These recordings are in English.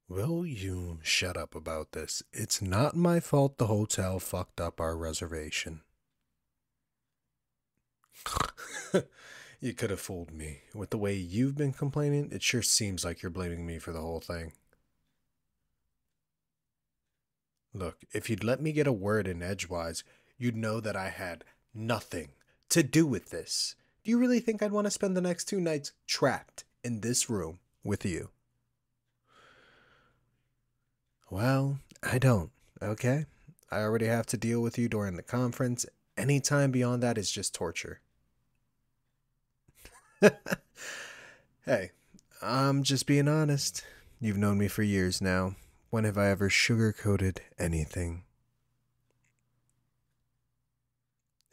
Will you shut up about this? It's not my fault the hotel fucked up our reservation. You could have fooled me. With the way you've been complaining, it sure seems like you're blaming me for the whole thing. Look, if you'd let me get a word in edgewise, you'd know that I had nothing to do with this. Do you really think I'd want to spend the next 2 nights trapped in this room with you? Well, I don't, okay? I already have to deal with you during the conference. Any time beyond that is just torture. Hey, I'm just being honest. You've known me for years now. When have I ever sugarcoated anything?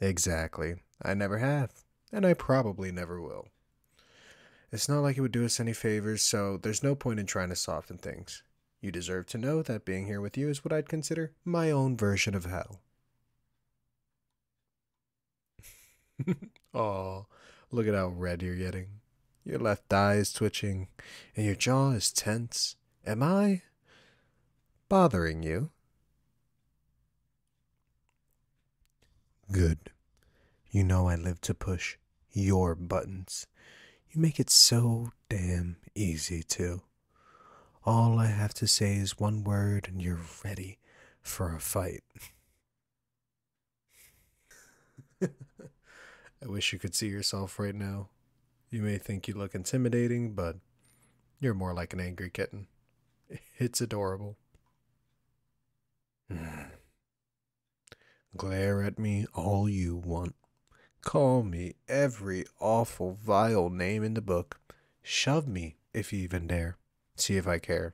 Exactly. I never have. And I probably never will. It's not like it would do us any favors, so there's no point in trying to soften things. You deserve to know that being here with you is what I'd consider my own version of hell. Oh, look at how red you're getting. Your left eye is twitching, and your jaw is tense. Am I bothering you? Good. You know I live to push your buttons. You make it so damn easy, too. All I have to say is one word, and you're ready for a fight. I wish you could see yourself right now. You may think you look intimidating, but you're more like an angry kitten. It's adorable. Glare at me all you want. Call me every awful, vile name in the book. Shove me if you even dare. See if I care.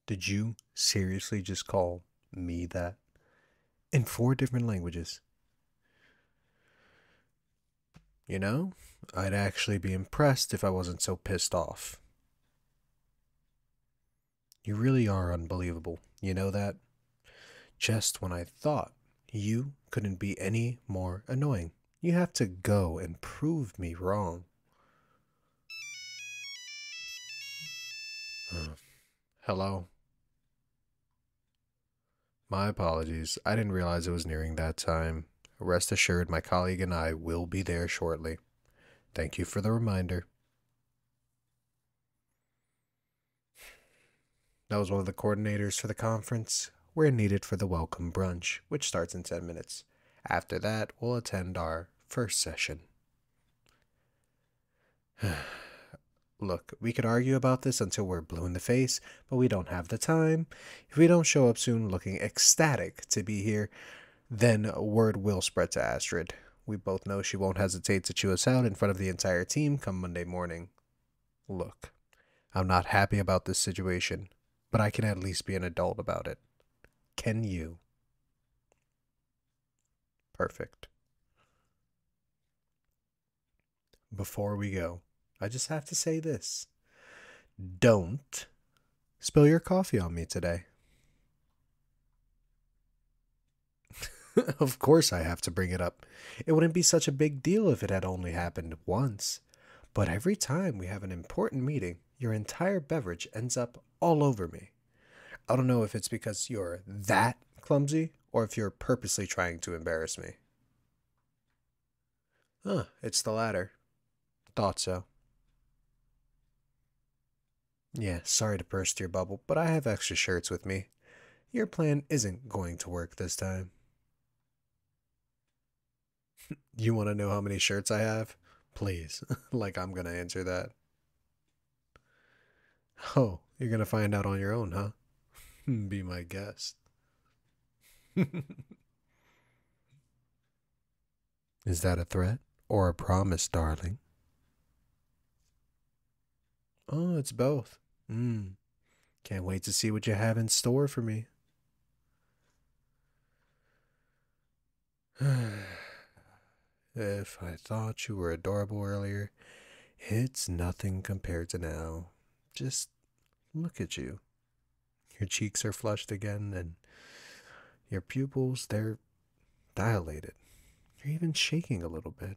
Did you seriously just call me that? In 4 different languages. You know, I'd actually be impressed if I wasn't so pissed off. You really are unbelievable. You know that? Just when I thought you couldn't be any more annoying, you have to go and prove me wrong. Hello? My apologies. I didn't realize it was nearing that time. Rest assured, my colleague and I will be there shortly. Thank you for the reminder. That was one of the coordinators for the conference. We're needed for the welcome brunch, which starts in 10 minutes. After that, we'll attend our first session. Look, we could argue about this until we're blue in the face, but we don't have the time. If we don't show up soon looking ecstatic to be here, then word will spread to Astrid. We both know she won't hesitate to chew us out in front of the entire team come Monday morning. Look, I'm not happy about this situation, but I can at least be an adult about it. Can you? Perfect. Before we go, I just have to say this. Don't spill your coffee on me today. Of course I have to bring it up. It wouldn't be such a big deal if it had only happened once. But every time we have an important meeting, your entire beverage ends up all over me. I don't know if it's because you're that clumsy or if you're purposely trying to embarrass me. Huh, it's the latter. Thought so. Yeah, sorry to burst your bubble, but I have extra shirts with me. Your plan isn't going to work this time. You want to know how many shirts I have? Please, like I'm gonna answer that. Oh, you're gonna find out on your own, huh? Be my guest. Is that a threat or a promise, darling? Oh, it's both. Can't wait to see what you have in store for me. If I thought you were adorable earlier, it's nothing compared to now. Just look at you. Your cheeks are flushed again, and your pupils, they're dilated. You're even shaking a little bit.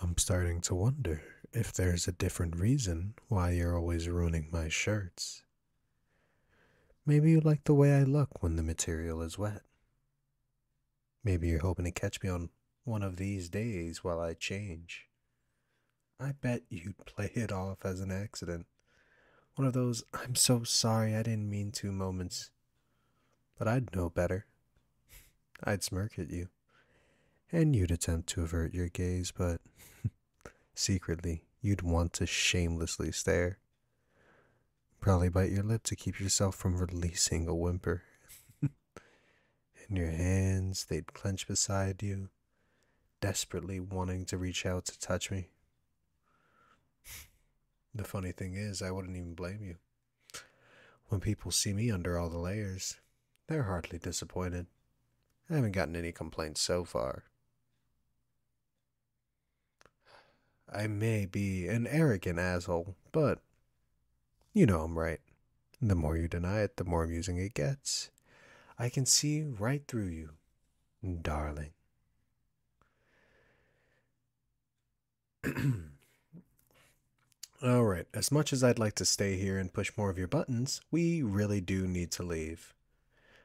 I'm starting to wonder if there's a different reason why you're always ruining my shirts. Maybe you like the way I look when the material is wet. Maybe you're hoping to catch me on one of these days while I change. I bet you'd play it off as an accident. One of those "I'm so sorry, I didn't mean to" moments. But I'd know better. I'd smirk at you, and you'd attempt to avert your gaze, but secretly, you'd want to shamelessly stare. Probably bite your lip to keep yourself from releasing a whimper. And your hands, they'd clench beside you, desperately wanting to reach out to touch me. The funny thing is, I wouldn't even blame you. When people see me under all the layers, they're hardly disappointed. I haven't gotten any complaints so far. I may be an arrogant asshole, but you know I'm right. The more you deny it, the more amusing it gets. I can see right through you, darling. Alright, as much as I'd like to stay here and push more of your buttons, we really do need to leave.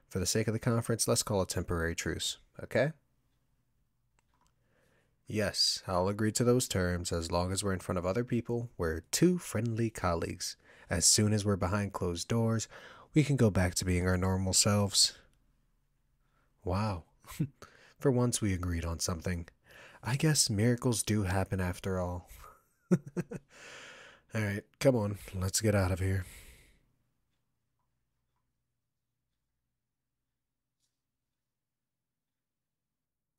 For the sake of the conference, let's call a temporary truce, okay? Yes, I'll agree to those terms as long as we're in front of other people. We're two friendly colleagues. As soon as we're behind closed doors, we can go back to being our normal selves. Wow. For once we agreed on something. I guess miracles do happen after all. Alright, come on, let's get out of here.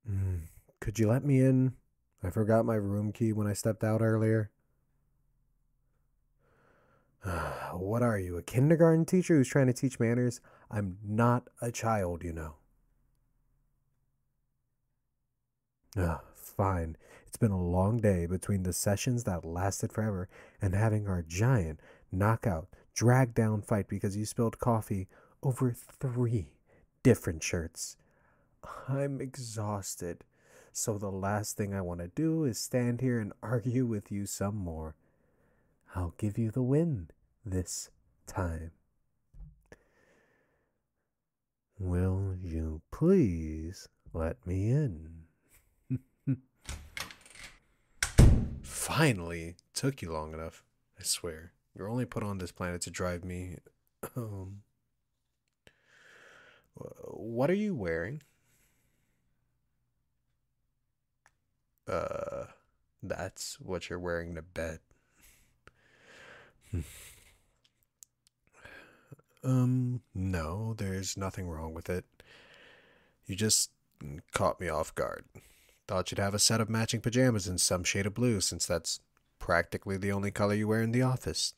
Mm, could you let me in? I forgot my room key when I stepped out earlier. What are you, a kindergarten teacher who's trying to teach manners? I'm not a child, you know. Fine. It's been a long day between the sessions that lasted forever and having our giant knockout, drag down fight because you spilled coffee over 3 different shirts. I'm exhausted. So the last thing I want to do is stand here and argue with you some more. I'll give you the win this time. Will you please let me in? Finally, took you long enough. I swear. You're only put on this planet to drive me. Um, what are you wearing? Uh, that's what you're wearing to bed. No, there's nothing wrong with it. You just caught me off guard. Thought you'd have a set of matching pajamas in some shade of blue, since that's practically the only color you wear in the office.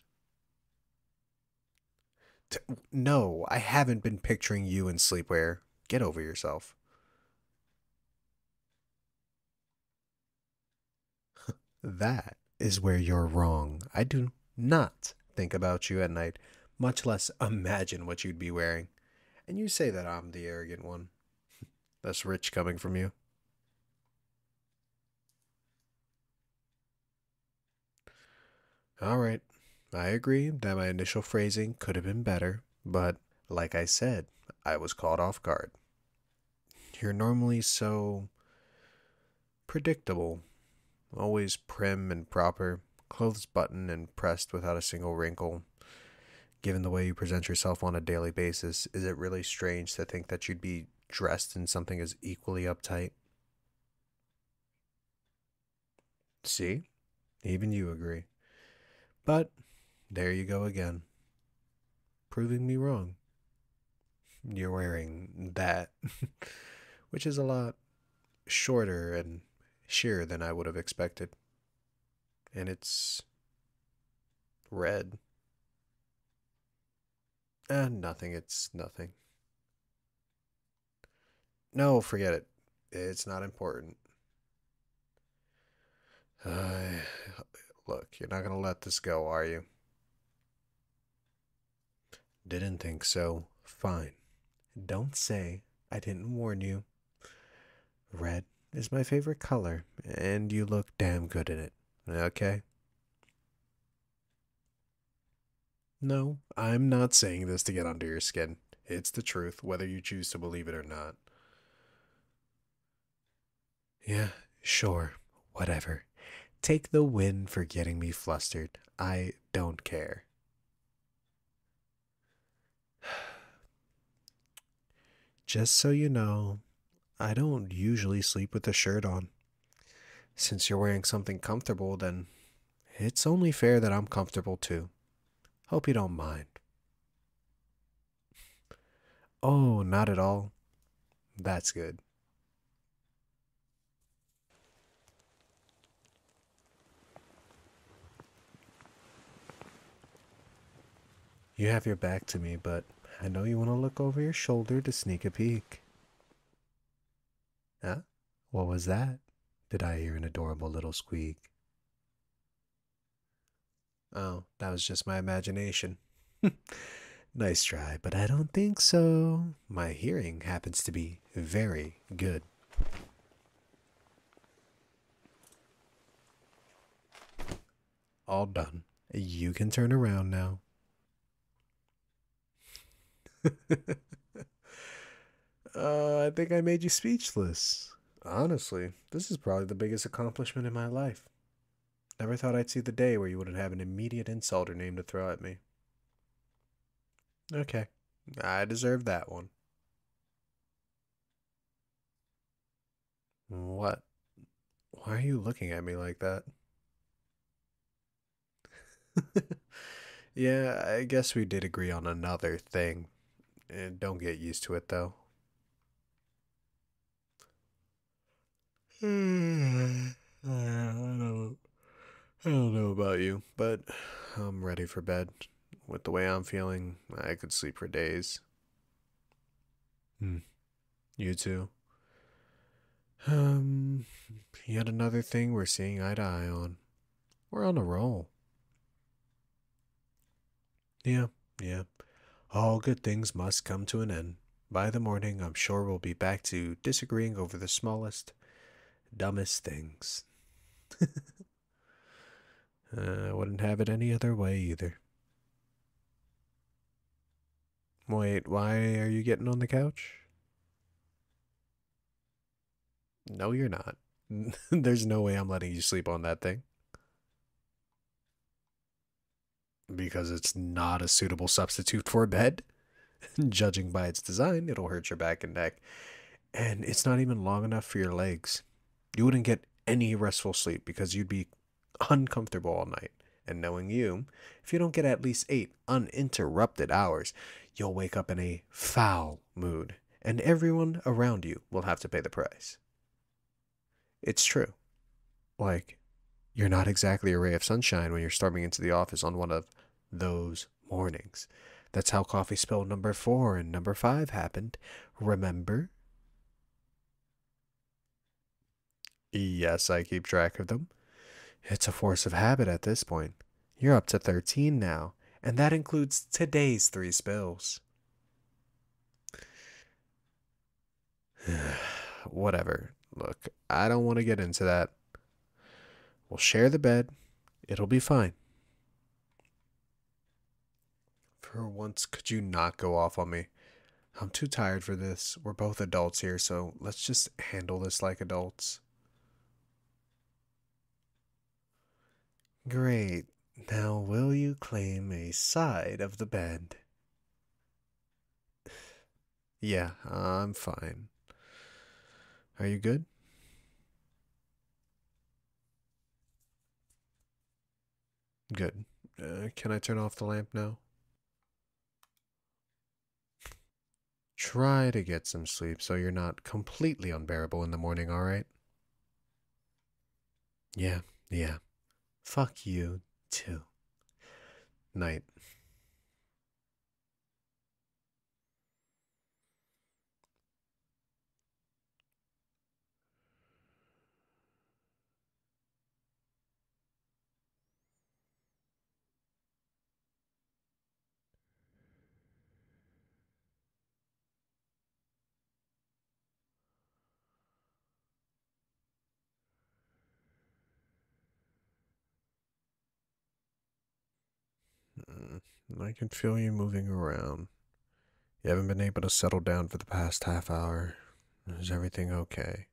No, I haven't been picturing you in sleepwear. Get over yourself. That is where you're wrong. I do not think about you at night, much less imagine what you'd be wearing. And you say that I'm the arrogant one. That's rich coming from you. All right. I agree that my initial phrasing could have been better, but like I said, I was caught off guard. You're normally so predictable, always prim and proper, clothes buttoned and pressed without a single wrinkle. Given the way you present yourself on a daily basis, is it really strange to think that you'd be dressed in something as equally uptight? See? Even you agree. But there you go again, proving me wrong. You're wearing that, which is a lot shorter and sheer than I would have expected. And it's red. Nothing, it's nothing. No, forget it. It's not important. Uh, Look, you're not gonna let this go, are you? Didn't think so. Fine. Don't say I didn't warn you. Red is my favorite color, and you look damn good in it. Okay? No, I'm not saying this to get under your skin. It's the truth, whether you choose to believe it or not. Yeah, sure, whatever. Take the win for getting me flustered. I don't care. Just so you know, I don't usually sleep with the shirt on. Since you're wearing something comfortable, then it's only fair that I'm comfortable too. Hope you don't mind. Oh, not at all. That's good. You have your back to me, but I know you want to look over your shoulder to sneak a peek. Huh? What was that? Did I hear an adorable little squeak? Oh, that was just my imagination. Nice try, but I don't think so. My hearing happens to be very good. All done. You can turn around now. I think I made you speechless. Honestly, this is probably the biggest accomplishment in my life. Never thought I'd see the day where you wouldn't have an immediate insult or name to throw at me. Okay, I deserve that one. What? Why are you looking at me like that? Yeah, I guess we did agree on another thing. Don't get used to it, though. I don't know about you, but I'm ready for bed. With the way I'm feeling, I could sleep for days. Hmm. You too. Um, Yet another thing we're seeing eye to eye on. We're on a roll. Yeah, yeah. All good things must come to an end. By the morning, I'm sure we'll be back to disagreeing over the smallest, dumbest things. I wouldn't have it any other way either. Wait, why are you getting on the couch? No, you're not. There's no way I'm letting you sleep on that thing. Because it's not a suitable substitute for a bed. Judging by its design, it'll hurt your back and neck. And it's not even long enough for your legs. You wouldn't get any restful sleep because you'd be uncomfortable all night. And knowing you, if you don't get at least 8 uninterrupted hours, you'll wake up in a foul mood. And everyone around you will have to pay the price. It's true. Like, you're not exactly a ray of sunshine when you're storming into the office on one of those mornings. That's how coffee spill number 4 and number 5 happened. Remember? Yes, I keep track of them. It's a force of habit at this point. You're up to 13 now, and that includes today's 3 spills. Whatever. Look, I don't want to get into that. We'll share the bed. It'll be fine. For once, could you not go off on me? I'm too tired for this. We're both adults here, so let's just handle this like adults. Great. Now, will you claim a side of the bed? Yeah, I'm fine. Are you good? Good. Can I turn off the lamp now? Try to get some sleep so you're not completely unbearable in the morning, alright? Yeah, yeah. Fuck you, too. Night. I can feel you moving around. You haven't been able to settle down for the past half hour. Is everything okay?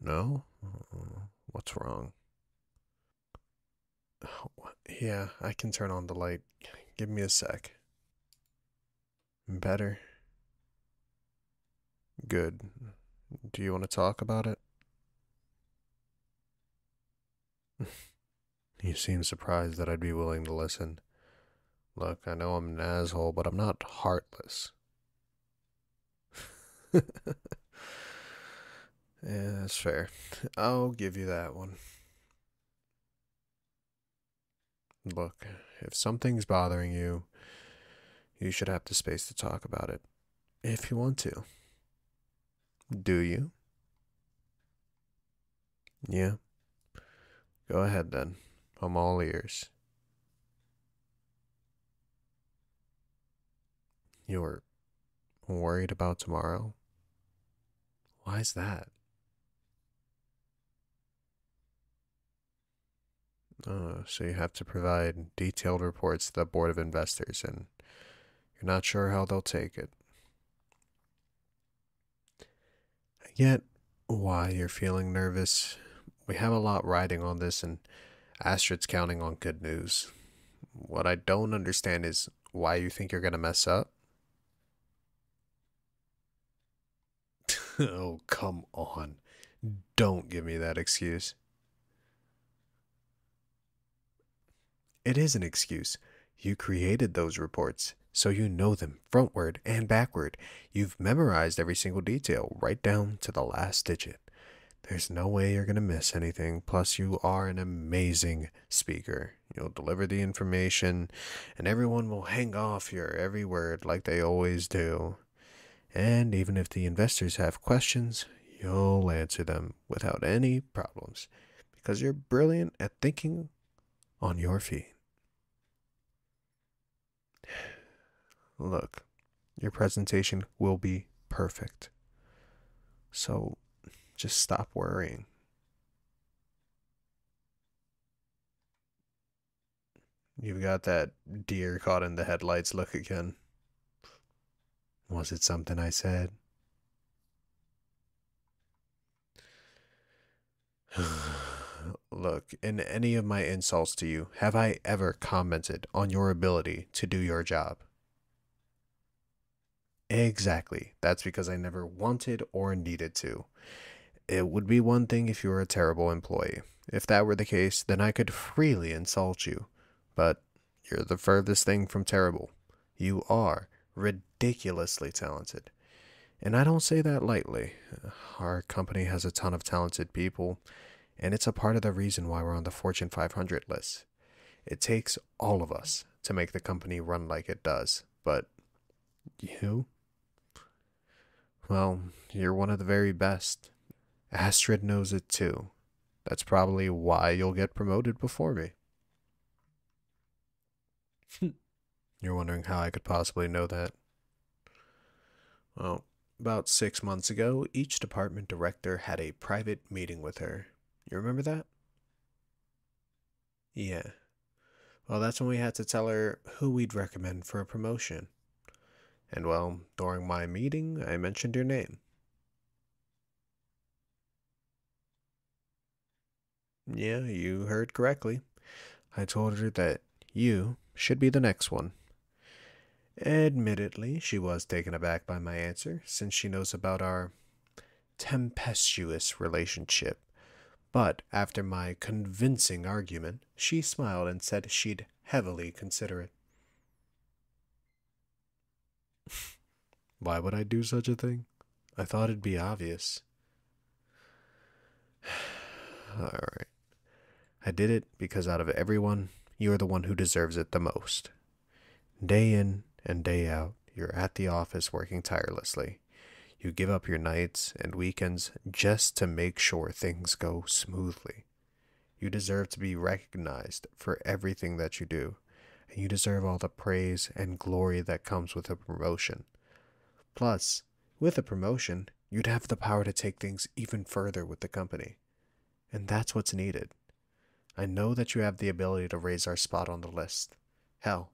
No? What's wrong? Yeah, I can turn on the light. Give me a sec. Better? Good. Do you want to talk about it? You seem surprised that I'd be willing to listen. Look, I know I'm an asshole, but I'm not heartless. Yeah, that's fair. I'll give you that one. Look, if something's bothering you, you should have the space to talk about it. If you want to. Do you? Yeah. Go ahead then. I'm all ears. You're worried about tomorrow? Why's that? So you have to provide detailed reports to the board of investors, and you're not sure how they'll take it. I get why you're feeling nervous. We have a lot riding on this, and Astrid's counting on good news. What I don't understand is why you think you're gonna mess up. Oh, come on. Don't give me that excuse. It is an excuse. You created those reports, so you know them frontward and backward. You've memorized every single detail, right down to the last digit. There's no way you're going to miss anything. Plus, you are an amazing speaker. You'll deliver the information, and everyone will hang off your every word like they always do. And even if the investors have questions, you'll answer them without any problems because you're brilliant at thinking on your feet. Look, your presentation will be perfect. So just stop worrying. You've got that deer caught in the headlights look again. Was it something I said? Look, in any of my insults to you, have I ever commented on your ability to do your job? Exactly. That's because I never wanted or needed to. It would be one thing if you were a terrible employee. If that were the case, then I could freely insult you. But you're the furthest thing from terrible. You are ridiculously talented. And I don't say that lightly. Our company has a ton of talented people, and it's a part of the reason why we're on the Fortune 500 list. It takes all of us to make the company run like it does. But you? Well, you're one of the very best. Astrid knows it too. That's probably why you'll get promoted before me. You're wondering how I could possibly know that. Well, about 6 months ago, each department director had a private meeting with her. You remember that? Yeah. Well, that's when we had to tell her who we'd recommend for a promotion. And well, during my meeting, I mentioned your name. Yeah, you heard correctly. I told her that you should be the next one. Admittedly, she was taken aback by my answer, since she knows about our tempestuous relationship. But after my convincing argument, she smiled and said she'd heavily consider it. Why would I do such a thing? I thought it'd be obvious. Alright. I did it because out of everyone, you're the one who deserves it the most. Day in and day out, you're at the office working tirelessly. You give up your nights and weekends just to make sure things go smoothly. You deserve to be recognized for everything that you do, and you deserve all the praise and glory that comes with a promotion. Plus, with a promotion, you'd have the power to take things even further with the company. And that's what's needed. I know that you have the ability to raise our spot on the list. Hell,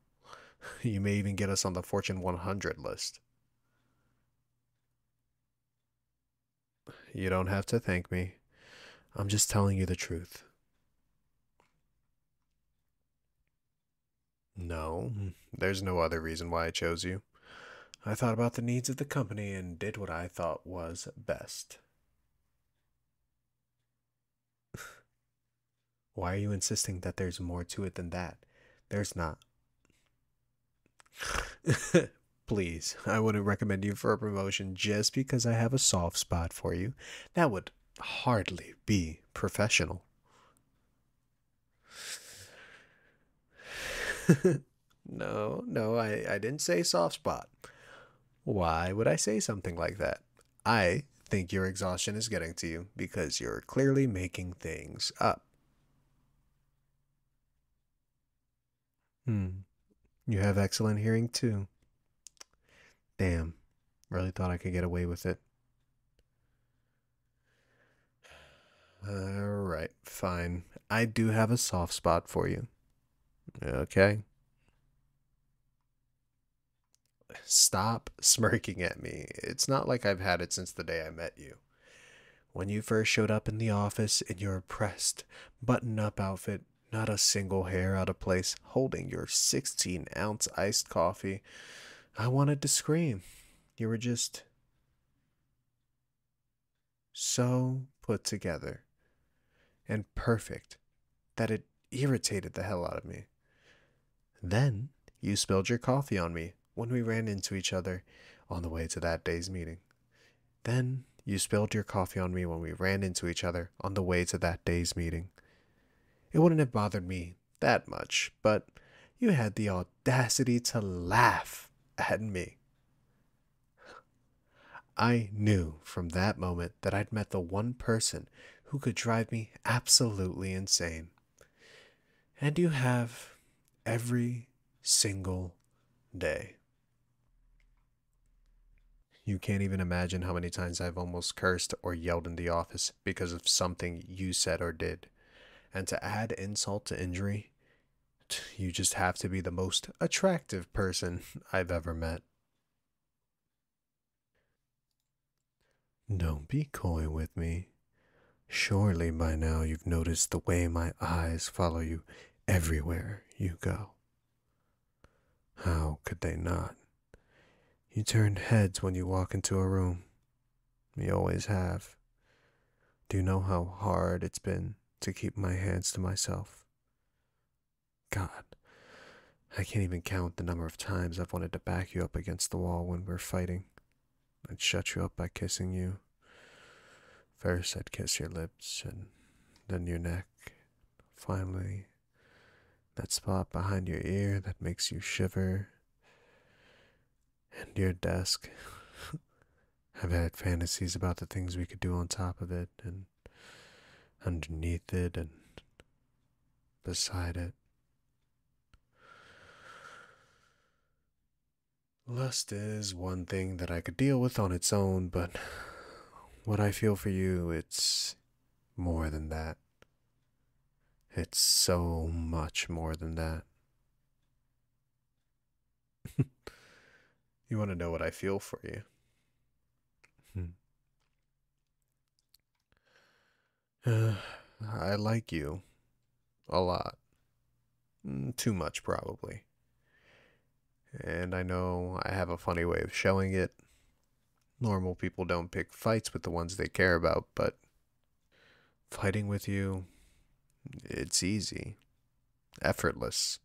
you may even get us on the Fortune 100 list. You don't have to thank me. I'm just telling you the truth. No, there's no other reason why I chose you. I thought about the needs of the company and did what I thought was best. Why are you insisting that there's more to it than that? There's not. Please, I wouldn't recommend you for a promotion just because I have a soft spot for you. That would hardly be professional. No, I didn't say soft spot. Why would I say something like that? I think your exhaustion is getting to you because you're clearly making things up. Hmm. You have excellent hearing too. Damn. Really thought I could get away with it. Alright, fine. I do have a soft spot for you. Okay? Stop smirking at me. It's not like I've had it since the day I met you. When you first showed up in the office in your pressed, button up outfit, not a single hair out of place, holding your 16-ounce iced coffee, I wanted to scream. You were just so put together and perfect that it irritated the hell out of me. Then you spilled your coffee on me when we ran into each other on the way to that day's meeting. Then you spilled your coffee on me when we ran into each other on the way to that day's meeting. It wouldn't have bothered me that much, but you had the audacity to laugh at me. I knew from that moment that I'd met the one person who could drive me absolutely insane. And you have every single day. You can't even imagine how many times I've almost cursed or yelled in the office because of something you said or did. And to add insult to injury, you just have to be the most attractive person I've ever met. Don't be coy with me. Surely by now you've noticed the way my eyes follow you everywhere you go. How could they not? You turn heads when you walk into a room. You always have. Do you know how hard it's been to keep my hands to myself? God, I can't even count the number of times I've wanted to back you up against the wall when we're fighting. I'd shut you up by kissing you. First, I'd kiss your lips, and then your neck. Finally, that spot behind your ear that makes you shiver. And your desk. I've had fantasies about the things we could do on top of it, and underneath it, and beside it. Lust is one thing that I could deal with on its own, but what I feel for you, it's more than that. It's so much more than that. You want to know what I feel for you? I like you a lot. Too much, probably. And I know I have a funny way of showing it. Normal people don't pick fights with the ones they care about, but fighting with you, it's easy, effortless,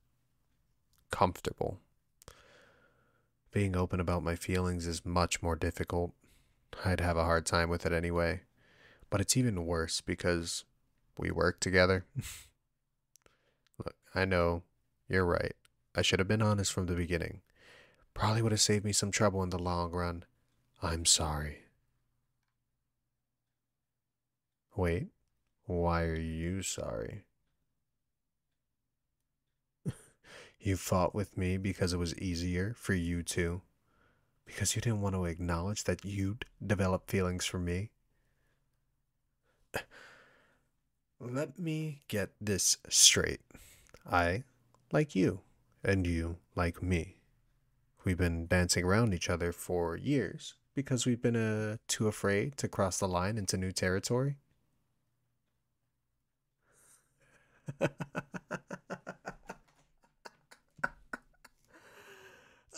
comfortable. Being open about my feelings is much more difficult. I'd have a hard time with it anyway. But it's even worse because we work together. Look, I know, you're right. I should have been honest from the beginning. Probably would have saved me some trouble in the long run. I'm sorry. Wait, why are you sorry? You fought with me because it was easier for you to. Because you didn't want to acknowledge that you'd develop feelings for me. Let me get this straight. I like you, and you like me. We've been dancing around each other for years because we've been too afraid to cross the line into new territory.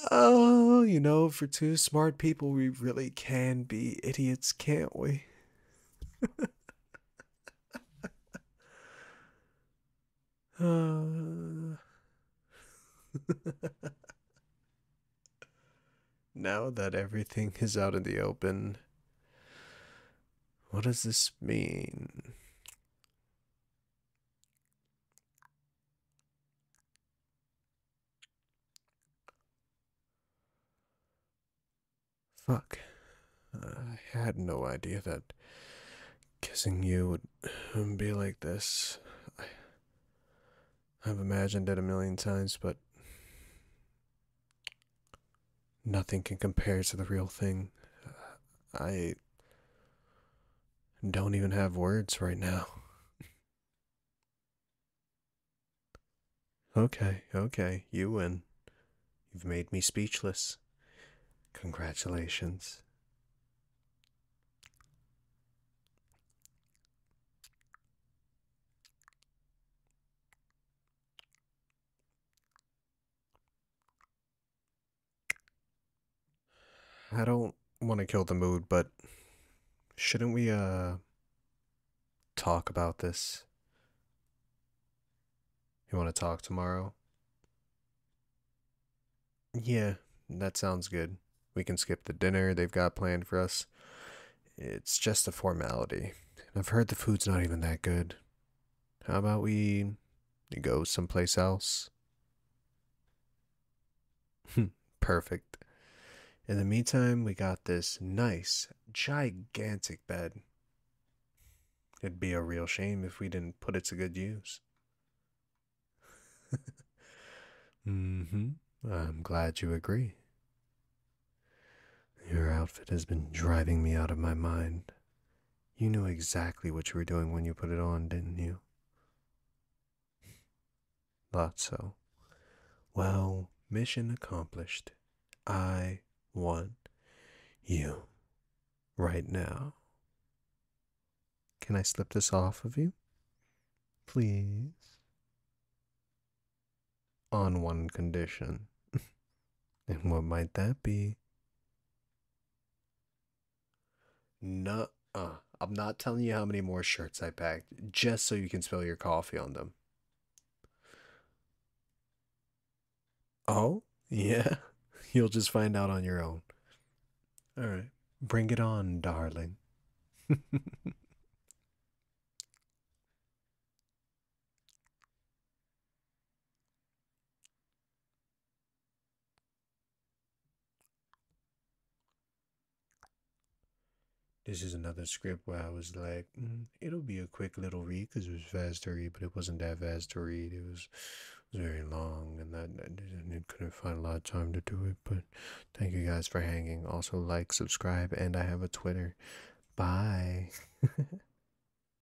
Oh, for two smart people, we really can be idiots, can't we? Uh, now that everything is out in the open, what does this mean? Fuck. I had no idea that kissing you would be like this. I've imagined it a million times, but nothing can compare to the real thing. I don't even have words right now. Okay, okay, you win. You've made me speechless. Congratulations. I don't want to kill the mood, but shouldn't we, talk about this? You want to talk tomorrow? Yeah, that sounds good. We can skip the dinner they've got planned for us. It's just a formality. I've heard the food's not even that good. How about we go someplace else? Perfect. In the meantime, we got this nice, gigantic bed. It'd be a real shame if we didn't put it to good use. Mm-hmm. I'm glad you agree. Your outfit has been driving me out of my mind. You knew exactly what you were doing when you put it on, didn't you? Thought so. Well, mission accomplished. I want you right now. Can I slip this off of you? Please. On one condition. And what might that be? No, I'm not telling you how many more shirts I packed, just so you can spill your coffee on them. Oh, yeah? You'll just find out on your own. All right. Bring it on, darling. This is another script where I was like, it'll be a quick little read because it was fast to read, but it wasn't that fast to read. It was very long, and I couldn't find a lot of time to do it. But thank you guys for hanging. Also, like, subscribe, and I have a Twitter. Bye.